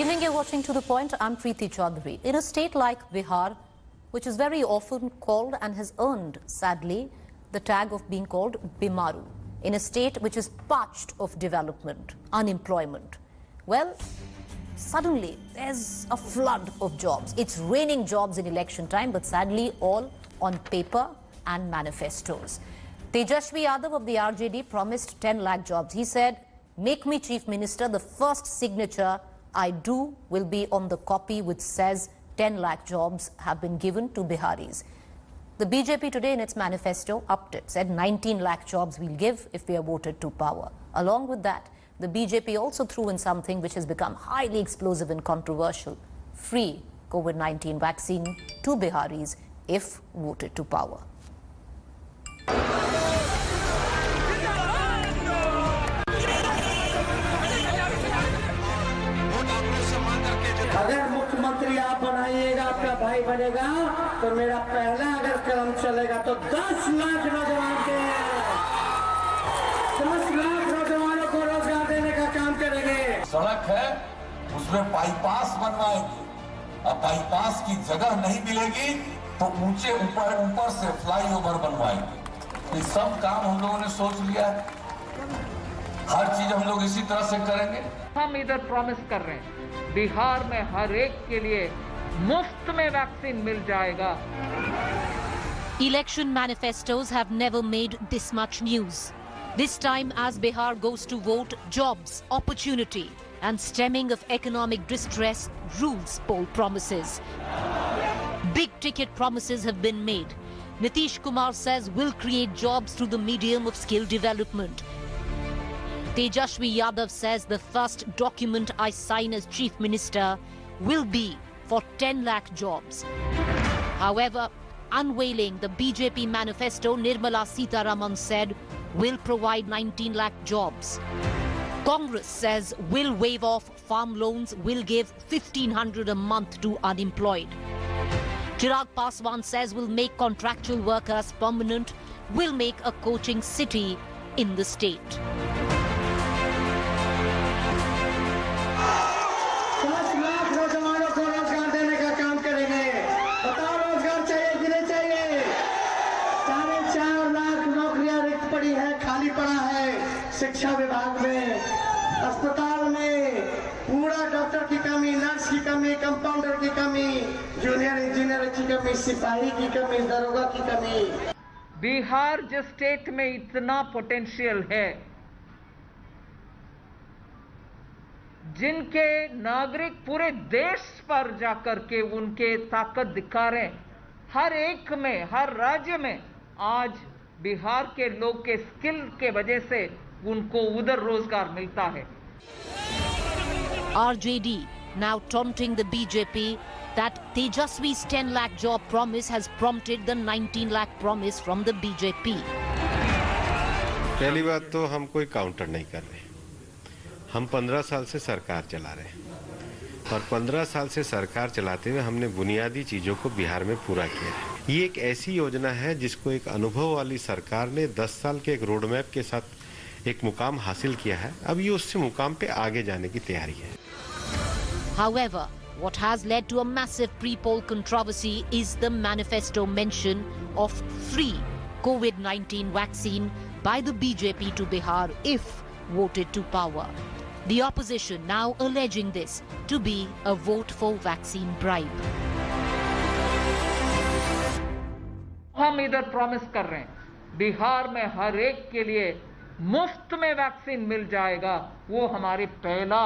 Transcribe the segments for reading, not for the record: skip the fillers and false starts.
evening, you're watching To The Point. I'm Preeti Chaudhary. In a state like Bihar, which is very often called and has earned, sadly, the tag of being called Bimaru, in a state which is parched of development, unemployment, well, suddenly there's a flood of jobs. It's raining jobs in election time, but sadly all on paper and manifestos. Tejashwi Yadav of the RJD promised 10 lakh jobs. He said, "Make me Chief Minister, the first signature I do will be on the copy which says 10 lakh jobs have been given to Biharis." The BJP today in its manifesto upped it, said 19 lakh jobs we'll give if we are voted to power. Along with that, the BJP also threw in something which has become highly explosive and controversial: free COVID-19 vaccine to Biharis if voted to power. अगर मुख्यमंत्री आप बनाइएगा, आपका भाई बनेगा, तो मेरा पहला अगर कदम चलेगा तो 10 लाख नौजवान के 10 लाख नौजवानों को रोजगार देने का काम करेंगे। सड़क है, उसमें बाईपास बनवाएंगे। अब बाईपास की जगह नहीं मिलेगी तो ऊंचे ऊपर से फ्लाईओवर बनवाएंगे। ये सब काम हम लोगों ने सोच लिया है। हर चीज हम लोग इसी तरह से करेंगे। हम इधर प्रॉमिस कर रहे हैं, बिहार में हर एक के लिए मुफ्त में वैक्सीन मिल जाएगा। Election manifestos have never made this much news. This time, as Bihar goes to vote, jobs, opportunity and stemming of economic distress rules poll promises. Big ticket promises have been made. Nitish Kumar says we'll create jobs through the medium of skill development. Tejashwi Yadav says the first document I sign as Chief Minister will be for 10 lakh jobs. However, unveiling the BJP manifesto, Nirmala Sitharaman said will provide 19 lakh jobs. Congress says will waive off farm loans, will give 1,500 a month to unemployed. Chirag Paswan says will make contractual workers permanent, will make a coaching city in the state. शिक्षा विभाग में, अस्पताल में पूरा doctor की कमी, nurse की कमी, कंपाउंडर की कमी, जूनियर इंजीनियर की कमी, सिपाही की कमी, दरोगा की कमी। बिहार जिस स्टेट में इतना पोटेंशियल है, जिनके नागरिक पूरे देश पर जाकर के उनके ताकत दिखा रहे हैं, हर एक में, हर राज्य में आज बिहार के लोग के स्किल के वजह से उनको उधर रोजगार मिलता है। RJD now taunting the BJP that Tejaswi's 10 lakh job promise has prompted the 19 lakh promise from the BJP. पहली बात तो हम कोई काउंटर नहीं कर रहे। हम 15 साल से सरकार चला रहे हैं और 15 साल से सरकार चलाते हुए हमने बुनियादी चीजों को बिहार में पूरा किया है। ये एक ऐसी योजना है जिसको एक अनुभव वाली सरकार ने 10 साल के एक रोड मैप के साथ एक मुकाम हासिल किया है। अब ये उससे मुकाम पे आगे जाने की तैयारी है। However, what has led to a massive pre-poll controversy is the manifesto mention of free COVID-19 vaccine by the BJP to Bihar if voted to power. The opposition now alleging this to be a vote for vaccine bribe. हम इधर promise कर रहे हैं, बिहार में हर एक के लिए मुफ्त में वैक्सीन मिल जाएगा। वो हमारे पहला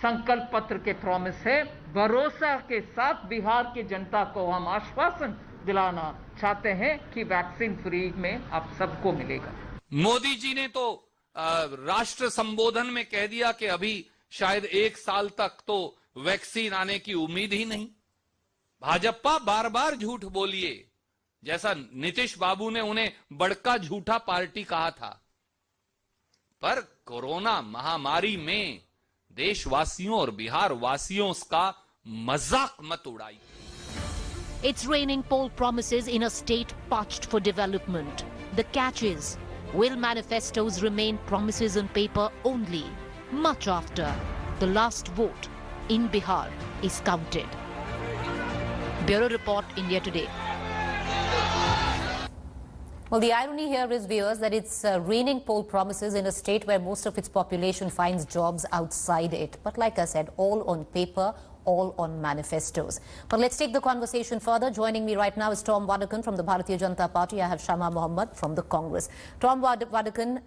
संकल्प पत्र के प्रॉमिस है। भरोसा के साथ बिहार की जनता को हम आश्वासन दिलाना चाहते हैं कि वैक्सीन फ्री में आप सबको मिलेगा। मोदी जी ने तो राष्ट्र संबोधन में कह दिया कि अभी शायद 1 साल तक तो वैक्सीन आने की उम्मीद ही नहीं। भाजपा बार बार झूठ बोलिए, जैसा नीतीश बाबू ने उन्हें बड़का झूठा पार्टी कहा था, पर कोरोना महामारी में देशवासियों और बिहार वासियों का मजाक मत उड़ाइए। It's raining poll promises in a state parched for development. The catch is, will manifestos remain promises on paper only, much after the last vote in Bihar is counted. Bureau Report, India Today. Well, the irony here is, viewers, that it's raining poll promises in a state where most of its population finds jobs outside it. But like I said, all on paper, all on manifestos. But let's take the conversation further. Joining me right now is Tom Vadakkan from the Bharatiya Janata Party. I have Shama Mohamed from the Congress. Tom Vadakkan,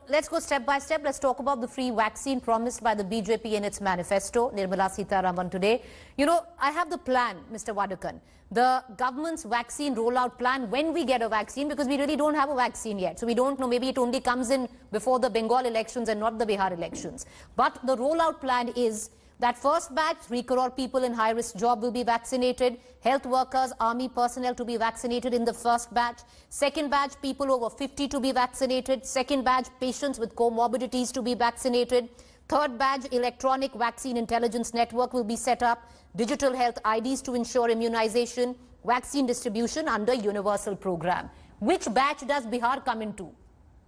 let's go step by step. Let's talk about the free vaccine promised by the BJP in its manifesto. Nirmala Sitharaman today. I have the plan, Mr. Vadakkan. The government's vaccine rollout plan when we get a vaccine, because we really don't have a vaccine yet. So we don't know, maybe it only comes in before the Bengal elections and not the Bihar elections. But the rollout plan is that first batch, 3 crore people in high-risk job will be vaccinated. Health workers, army personnel to be vaccinated in the first batch. Second batch, people over 50 to be vaccinated. Second batch, patients with comorbidities to be vaccinated. Third batch, electronic vaccine intelligence network will be set up. Digital health IDs to ensure immunization. Vaccine distribution under universal program. Which batch does Bihar come into?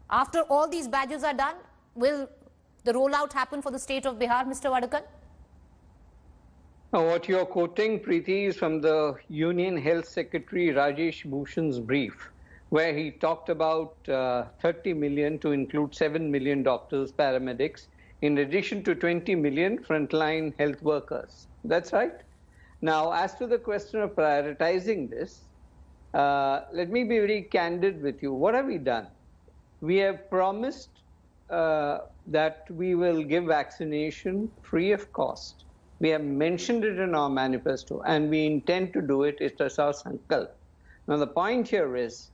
After all these batches are done, will the rollout happen for the state of Bihar, Mr. Vadakkan? What you're quoting, Preeti, is from the Union Health Secretary Rajesh Bhushan's brief, where he talked about 30 million to include 7 million doctors, paramedics, in addition to 20 million frontline health workers. That's right. Now, as to the question of prioritizing this, let me be very candid with you. What have we done? We have promised that we will give vaccination free of cost. We have mentioned it in our manifesto, and we intend to do it. It's our sankalp. Now, the point here is,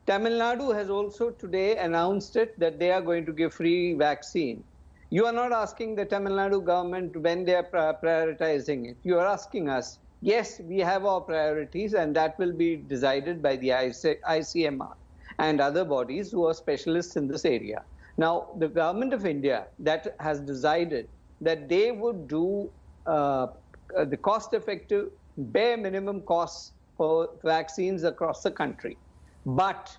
Tamil Nadu has also today announced it that they are going to give free vaccine. You are not asking the Tamil Nadu government when they are prioritizing it. You are asking us, yes, we have our priorities, and that will be decided by the ICMR and other bodies who are specialists in this area. Now, the government of India that has decided that they would do the cost-effective bare minimum costs for vaccines across the country. But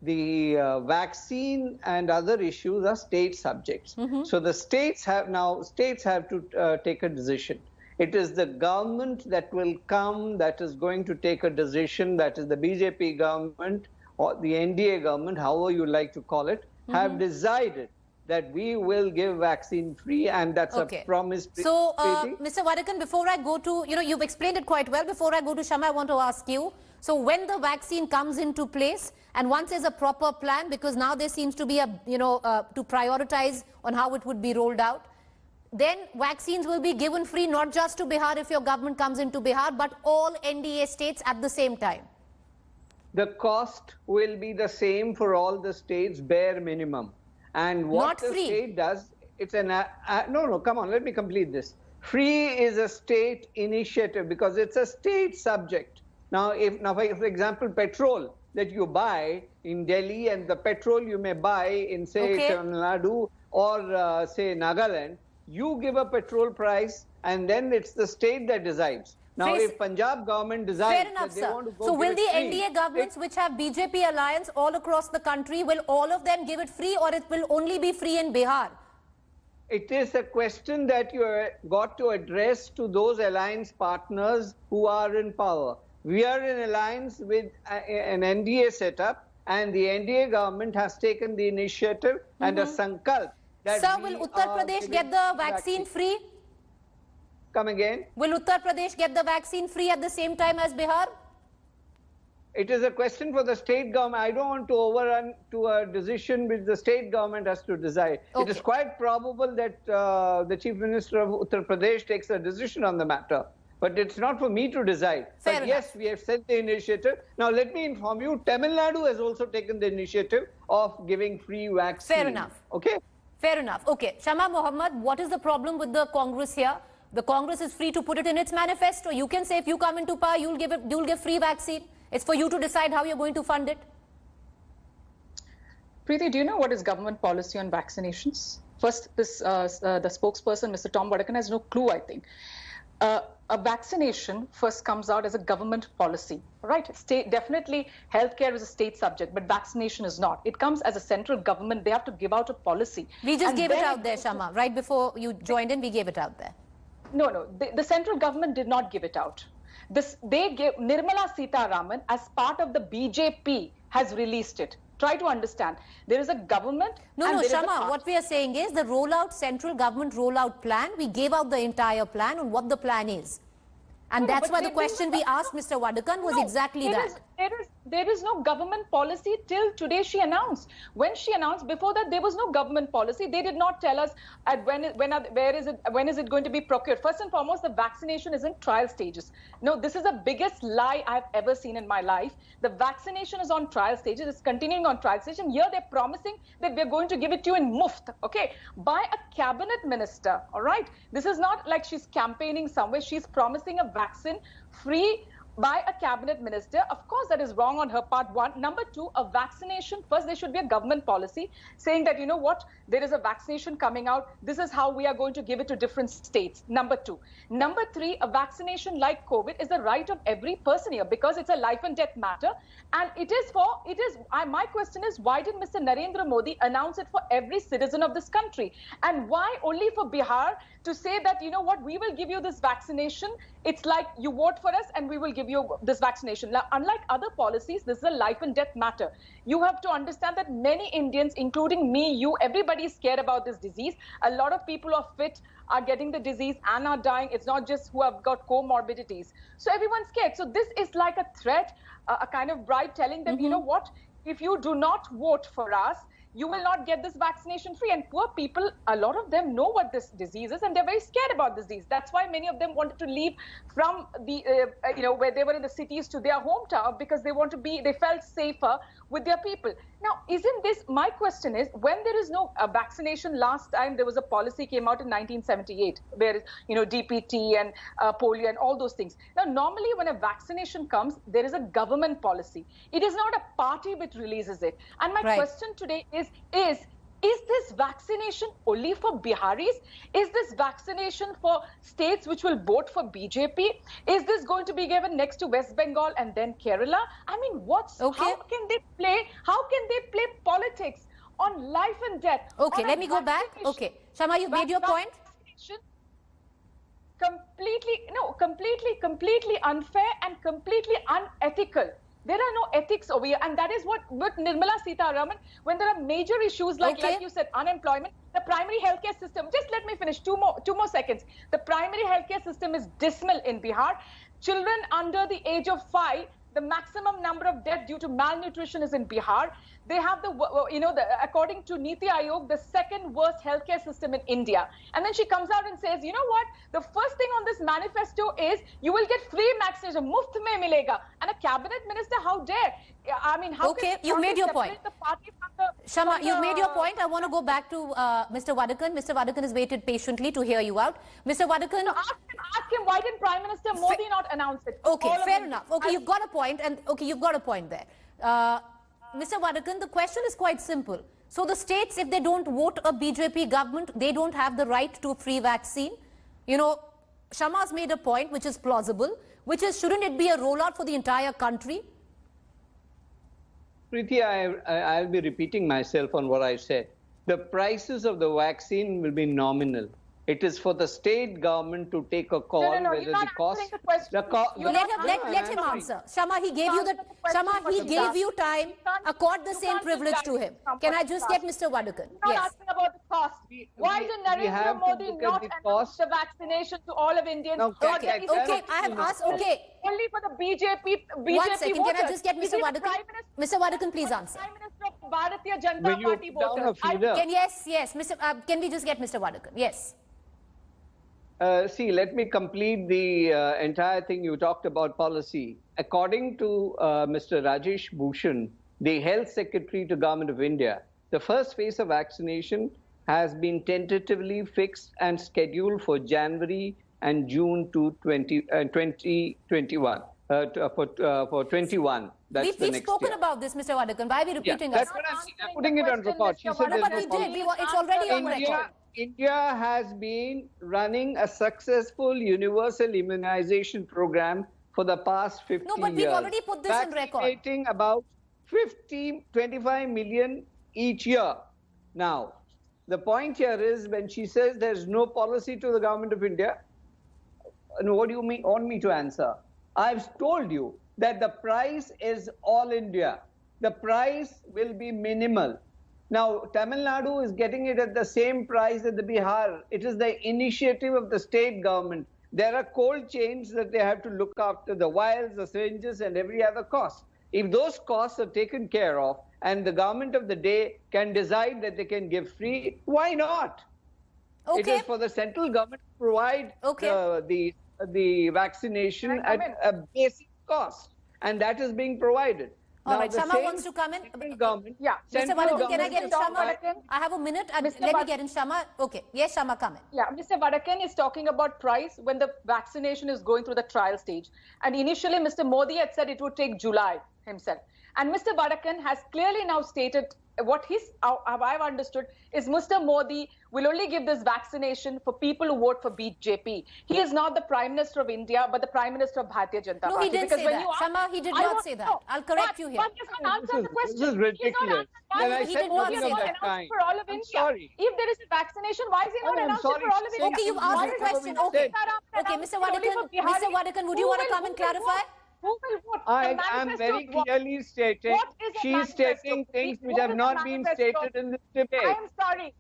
the vaccine and other issues are state subjects. So the states have to take a decision. It is the government that will come that is going to take a decision. That is the BJP government or the NDA government, however you like to call it, have decided that we will give vaccine free, and that's a promise. So, Mr. Vadakkan, before I go to, you've explained it quite well. Before I go to Shama, I want to ask you, so when the vaccine comes into place, and once there's a proper plan, because now there seems to be a, to prioritize on how it would be rolled out, then vaccines will be given free, not just to Bihar if your government comes into Bihar, but all NDA states at the same time. The cost will be the same for all the states, bare minimum. And what the state does, it's an, no, come on, let me complete this. Free is a state initiative because it's a state subject. Now, for example, petrol that you buy in Delhi and the petrol you may buy in, say, Tamil Nadu or, say, Nagaland, you give a petrol price and then it's the state that decides. Now, if Punjab government decides that they want to go, so will the NDA governments which have BJP alliance all across the country, will all of them give it free, or it will only be free in Bihar? It is a question that you got to address to those alliance partners who are in power. We are in alliance with an NDA setup, and the NDA government has taken the initiative and a sankalp. Sir, will Uttar Pradesh get the vaccine free? Come again? Will Uttar Pradesh get the vaccine free at the same time as Bihar? It is a question for the state government. I don't want to overrun to a decision which the state government has to decide. It is quite probable that the Chief Minister of Uttar Pradesh takes a decision on the matter. But it's not for me to decide. But yes, we have sent the initiative. Now, let me inform you, Tamil Nadu has also taken the initiative of giving free vaccine. Fair enough. Okay? Fair enough. Okay. Shama Mohamed, what is the problem with the Congress here? The Congress is free to put it in its manifesto. You can say if you come into power, you'll give free vaccine. It's for you to decide how you're going to fund it. Preeti, do you know what is government policy on vaccinations? First, the spokesperson, Mr. Tom Vadakkan, has no clue, I think. a vaccination first comes out as a government policy, right? Definitely, healthcare is a state subject, but vaccination is not. It comes as a central government. They have to give out a policy. We just gave it out there, Shama. Right before you joined in, we gave it out there. No. The central government did not give it out. They gave Nirmala Sitharaman, as part of the BJP, has released it. Try to understand. There is a government. No, Shama, what we are saying is the rollout, central government rollout plan, we gave out the entire plan on what the plan is. And that's why the question we asked Mr. Vadakkan was exactly that. There is no government policy till today she announced. When she announced, before that there was no government policy. They did not tell us when is it going to be procured. First and foremost, the vaccination is in trial stages. No, this is the biggest lie I've ever seen in my life. The vaccination is on trial stages. It's continuing on trial stage. And here they're promising that we're going to give it to you in muft, okay, by a cabinet minister, all right? This is not like she's campaigning somewhere. She's promising a vaccine free by a cabinet minister. Of course, that is wrong on her part, one. Number two, a vaccination. First, there should be a government policy saying that, you know what, there is a vaccination coming out. This is how we are going to give it to different states. Number two. Number three, a vaccination like COVID is the right of every person here because it's a life and death matter. And my question is, why did Mr. Narendra Modi announce it for every citizen of this country? And why only for Bihar to say that, you know what, we will give you this vaccination. It's like you vote for us and we will give you this vaccination. Now, unlike other policies, this is a life and death matter. You have to understand that many Indians, including me, you, everybody is scared about this disease. A lot of people who are fit are getting the disease and are dying. It's not just who have got comorbidities. So everyone's scared. So this is like a threat, a kind of bribe telling them, you know what, if you do not vote for us, you will not get this vaccination free. And poor people, a lot of them know what this disease is and they're very scared about this disease. That's why many of them wanted to leave from the, where they were in the cities to their hometown because they felt safer with their people. Now, isn't this, my question is, when there is no vaccination, last time there was a policy came out in 1978, where, DPT and polio and all those things. Now, normally when a vaccination comes, there is a government policy. It is not a party which releases it. And my question today is this vaccination only for Biharis? Is this vaccination for states which will vote for BJP? Is this going to be given next to West Bengal and then Kerala? I mean, how can they play politics on life and death? Okay, let me go back. Okay, Shama, you made your point. Completely unfair and completely unethical. There are no ethics over here, and that is what Nirmala Sitharaman, when there are major issues like you said, unemployment, the primary healthcare system, just let me finish, two more seconds. The primary healthcare system is dismal in Bihar. Children under the age of 5, the maximum number of deaths due to malnutrition is in Bihar. They have according to Niti Aayog, the second worst healthcare system in India. And then she comes out and says, you know what? The first thing on this manifesto is you will get free vaccination, muft mein milega. And a cabinet minister, how dare? I mean, how can you made your point. The party from Shama, you've made your point. I want to go back to Mr. Vadakkan. Mr. Vadakkan has waited patiently to hear you out. Mr. Vadakkan. No, ask him, why didn't Prime Minister Modi not announce it? Okay, fair enough. Okay, you've got a point. And okay, you've got a point there. Mr. Vadakkan, the question is quite simple. So the states, if they don't vote a BJP government, they don't have the right to a free vaccine. Shama's made a point which is plausible, which is, shouldn't it be a rollout for the entire country? Preeti, I'll be repeating myself on what I said. The prices of the vaccine will be nominal. It is for the state government to take a call whether the cost. Let him answer. Shama, he gave you time. Accord the same privilege to him. Can I just get Mr. Vadakkan? Not asking about the cost. Why did Narendra Modi not announce the vaccination to all of Indians? Okay, I have asked. Okay. Only for the BJP. 1 second. Can I just get Mr. Vadakkan? Mr. Vadakkan, please answer. Prime Minister of Bharatiya Janata Party voters. Yes. Can we just get Mr. Vadakkan? Yes. See, let me complete the entire thing you talked about policy. According to Mr. Rajesh Bhushan, the Health Secretary to Government of India, the first phase of vaccination has been tentatively fixed and scheduled for January and June 2021. For 21. That's We've spoken about this, Mr. Vadakkan. Why are we repeating That's what I'm saying. I'm putting it on record. She said but we did. It's already on record. India has been running a successful universal immunization program for the past 50 years. No, but we've already put this in record. Vaccinating about 25 million each year. Now, the point here is when she says there's no policy to the government of India, what do you want me to answer? I've told you that the price is all India. The price will be minimal. Now, Tamil Nadu is getting it at the same price as the Bihar. It is the initiative of the state government. There are cold chains that they have to look after, the vials, the syringes, and every other cost. If those costs are taken care of and the government of the day can decide that they can give free, why not? Okay. It is for the central government to provide the vaccination at a basic cost, and that is being provided. All right, Shama wants to come in. Yeah, Mr. Vadakkan, can I get in, Shama? I have a minute. Let me get in, Shama. Okay. Yes, Shama, come in. Yeah, Mr. Vadakkan is talking about price when the vaccination is going through the trial stage. And initially, Mr. Modi had said it would take July himself. And Mr. Vadakkan has clearly now stated what how I've understood is Mr. Modi will only give this vaccination for people who vote for BJP. He is not the Prime Minister of India, but the Prime Minister of Bharatiya Janata Party. No, he didn't say that. Shama, he did not say that. I'll correct you here. But he has answered the question. This is ridiculous. He did not say that. For all of India. Sorry. If there is a vaccination, why is he not announcing for all of India? Okay, you've asked the question. Okay, Mr. Vadakkan, would you want to come and clarify? Who will vote? I am very clearly stating, she's stating things which have not been stated in this debate. I am sorry.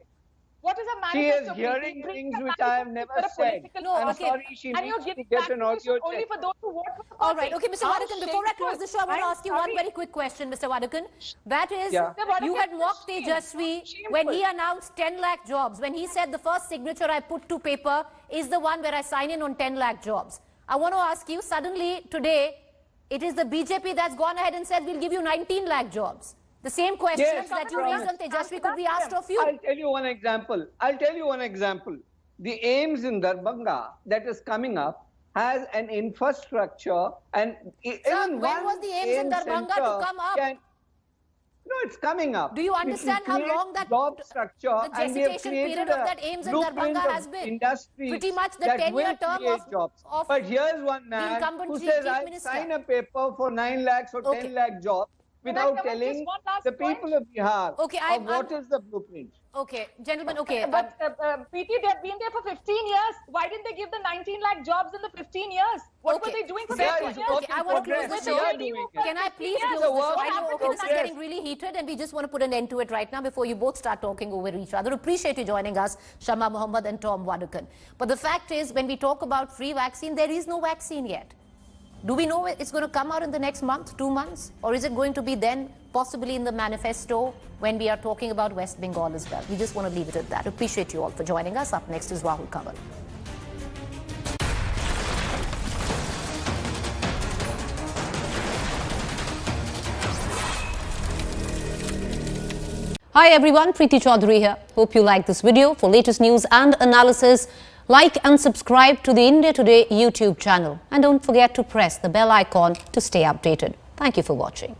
What is a manifesto? She is hearing things which I have never said. No, I'm okay. sorry, she needs to get an audio only check. for those who vote for the All party. right. Okay, Mr. Vadakkan, before I close the show, I want to ask you one very quick question, Mr. Vadakkan. That is, you had mocked Tejasvi when he announced 10 lakh jobs. When he said the first signature I put to paper is the one where I sign in on 10 lakh jobs. I want to ask you, suddenly today, it is the BJP that's gone ahead and said we'll give you 19 lakh jobs. The same questions that you raised on Tejasvi could be asked of you. I'll tell you one example. The AIMS in Darbhanga that is coming up has an infrastructure and Sir, when was the AIMS in Darbhanga to come up? No, it's coming up. Do you understand how long that job structure the gestation period of that AIMS in Darbhanga has been? Pretty much the 10-year term of but here's one man who says I sign a paper for 9 lakhs or 10 lakh jobs without telling the people of Bihar what is the blueprint. Okay, gentlemen, okay. But PT, they've been there for 15 years. Why didn't they give the 19 lakh jobs in the 15 years? What were they doing for 15 years? Okay, I want to close the show. Can I please close the show? I know, okay, this is getting really heated and we just want to put an end to it right now before you both start talking over each other. Appreciate you joining us, Shama Mohamed and Tom Vadakkan. But the fact is, when we talk about free vaccine, there is no vaccine yet. Do we know it's going to come out in the next month, 2 months? Or is it going to be then possibly in the manifesto when we are talking about West Bengal as well? We just want to leave it at that. Appreciate you all for joining us. Up next is Rahul Kanwar. Hi everyone, Preeti Chaudhary here. Hope you like this video. For latest news and analysis, like and subscribe to the India Today YouTube channel. And don't forget to press the bell icon to stay updated. Thank you for watching.